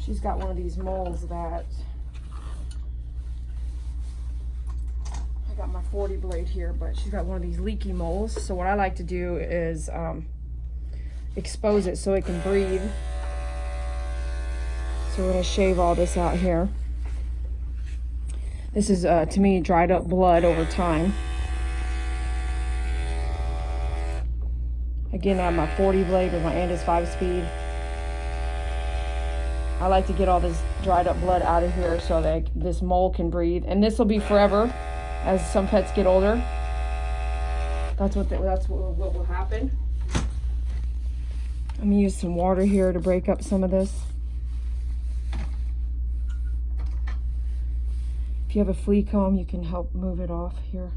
she's got one of these moles that I got my 40 blade here, but she's got one of these leaky moles. So what I like to do is expose it so it can breathe. So we're gonna shave all this out here. This is to me dried up blood over time. Again, I have my 40 blade with my Andis 5-speed. I like to get all this dried up blood out of here so that this mole can breathe. And this will be forever as some pets get older. That's what will happen. I'm gonna use some water here to break up some of this. If you have a flea comb, you can help move it off here.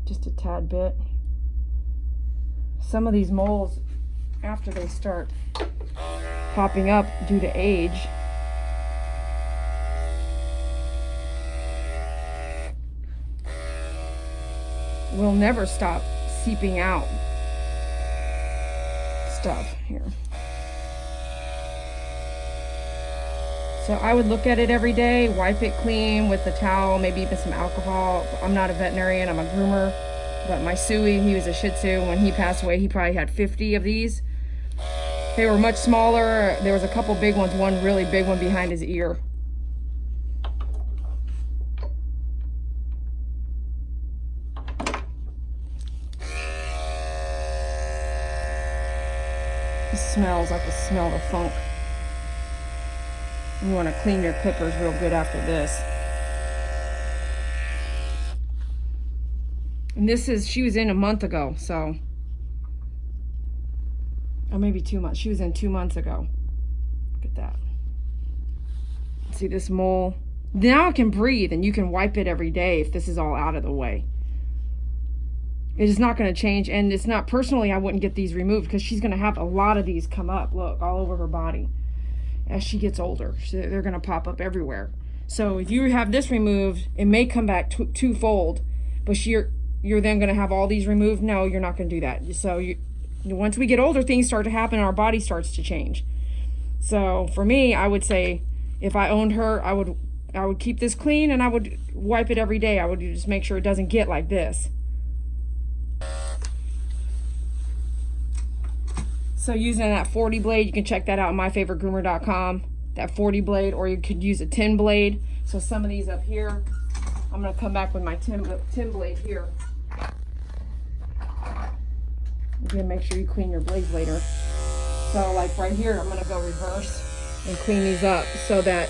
Just a tad bit. Some of these moles, after they start popping up due to age, will never stop seeping out stuff here. So I would look at it every day, wipe it clean with a towel, maybe even some alcohol. I'm not a veterinarian, I'm a groomer. But my Suey, he was a Shih Tzu. When he passed away, he probably had 50 of these. They were much smaller. There was a couple big ones, one really big one behind his ear. It smells like the smell of funk. You want to clean your clippers real good after this. And this is, she was in a month ago, so, or maybe 2 months. She was in 2 months ago. Look at that. See this mole? Now it can breathe and you can wipe it every day if this is all out of the way. It is not going to change, and it's not, personally I wouldn't get these removed because she's going to have a lot of these come up, look, all over her body. As she gets older, they're going to pop up everywhere. So if you have this removed, it may come back twofold, but you're then going to have all these removed. No, you're not going to do that. So once we get older, things start to happen and our body starts to change. So for me, I would say if I owned her, I would keep this clean and I would wipe it every day. I would just make sure it doesn't get like this. So using that 40 blade, you can check that out on myfavoritegroomer.com. That 40 blade, or you could use a 10 blade. So some of these up here, I'm going to come back with my 10 blade here. Again, make sure you clean your blades later. So like right here, I'm going to go reverse and clean these up so that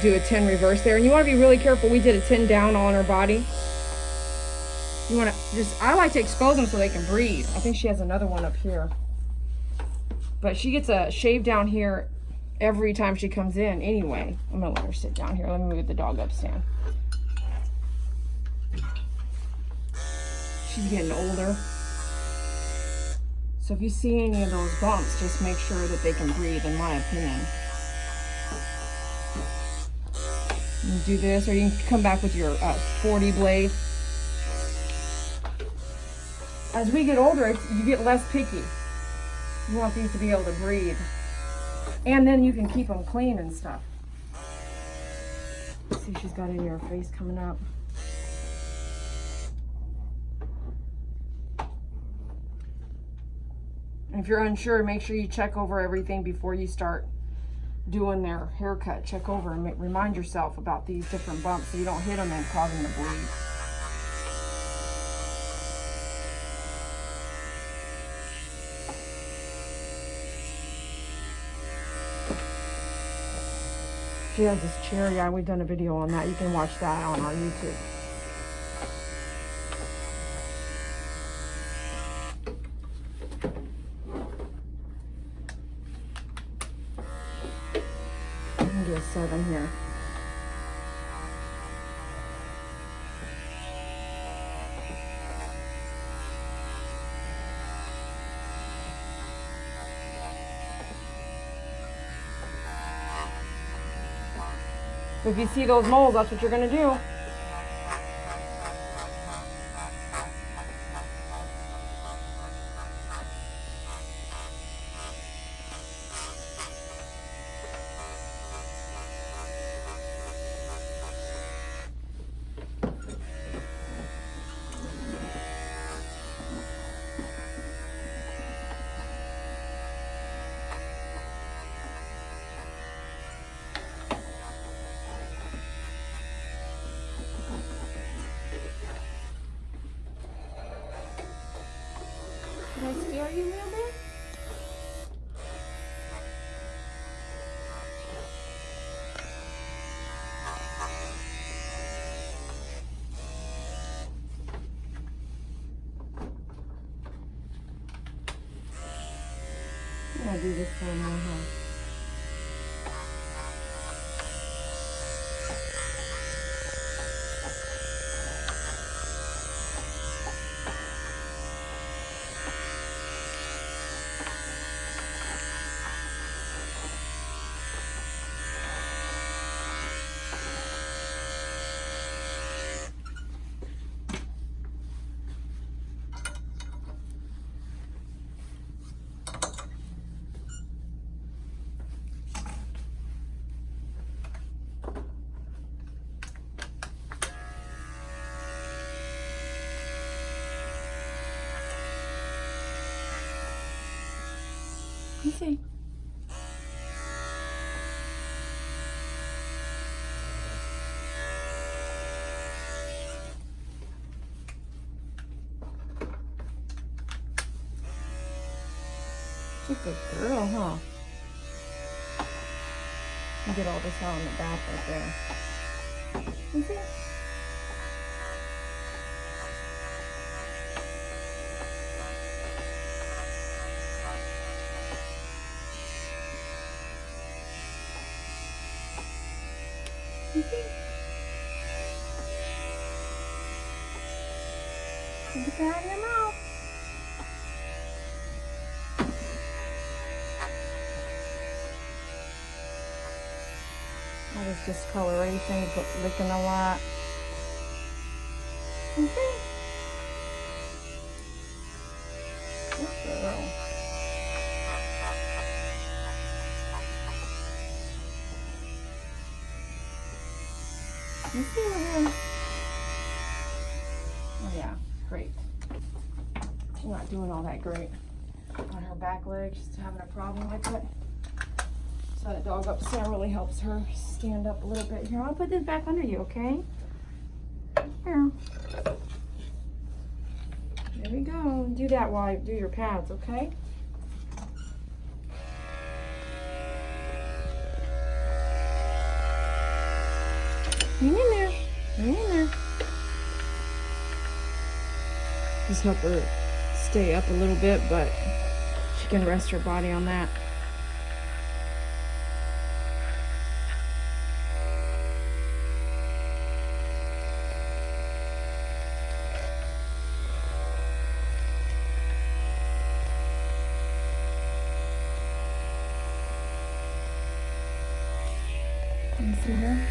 do a 10 reverse there. And you want to be really careful. We did a 10 down on her body. You want to just, I like to expose them so they can breathe. I think she has another one up here. But she gets a shave down here every time she comes in anyway. I'm going to let her sit down here. Let me move the dog up stand. She's getting older. So if you see any of those bumps, just make sure that they can breathe, in my opinion. You do this, or you can come back with your 40 blade. As we get older, you get less picky. You want these to be able to breathe. And then you can keep them clean and stuff. Let's see, she's got any of her face coming up. And if you're unsure, make sure you check over everything before you start doing their haircut. Check over and remind yourself about these different bumps so you don't hit them and cause them to bleed. She has this chair, yeah, we've done a video on that. You can watch that on our YouTube. I'm gonna do a 7 here. If you see those moles, that's what you're going to do. you, little bit? I'm gonna do this one more, huh? Let's see. She's a good girl, huh? You get all this out in the back right there. You see? You see? Get that out of your mouth. All this discoloration, but licking a lot. You see? Good girl. You see her? Oh yeah, great. She's not doing all that great. On her back leg, she's having a problem with it. So that dog upstairs really helps her stand up a little bit. Here, I'll put this back under you, okay? Here. There we go. Do that while I do your pads, okay? Hang in there. Hang in there. Just help her stay up a little bit, but she can rest her body on that. You see her?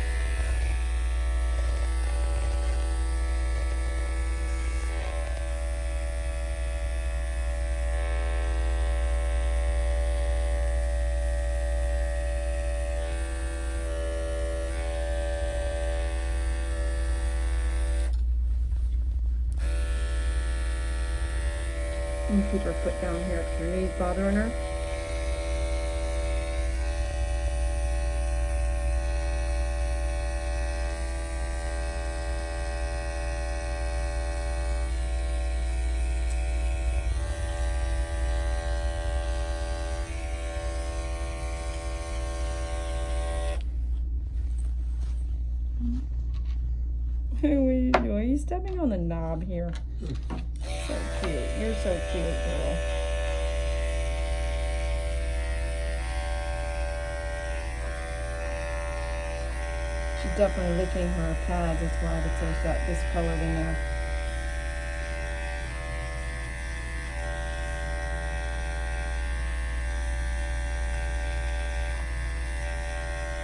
And keep her foot down here if your knee's bothering her. What are you doing? Are you stepping on the knob here? So cute. You're so cute, girl. She's definitely licking her pads. That's why there's that discolored in there.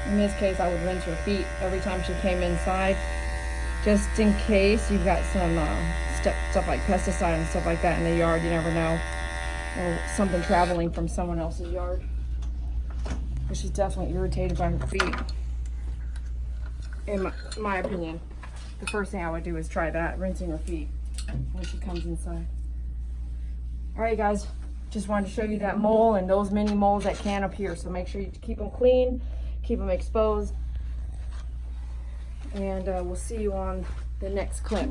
In this case, I would rinse her feet every time she came inside, just in case you've got some stuff like pesticide and stuff like that in the yard. You never know, or something traveling from someone else's yard. But she's definitely irritated by her feet. In my opinion, the first thing I would do is try that, rinsing her feet when she comes inside. All right, guys, just wanted to show you that mole and those mini moles that can appear. So make sure you keep them clean, keep them exposed, and we'll see you on the next clip.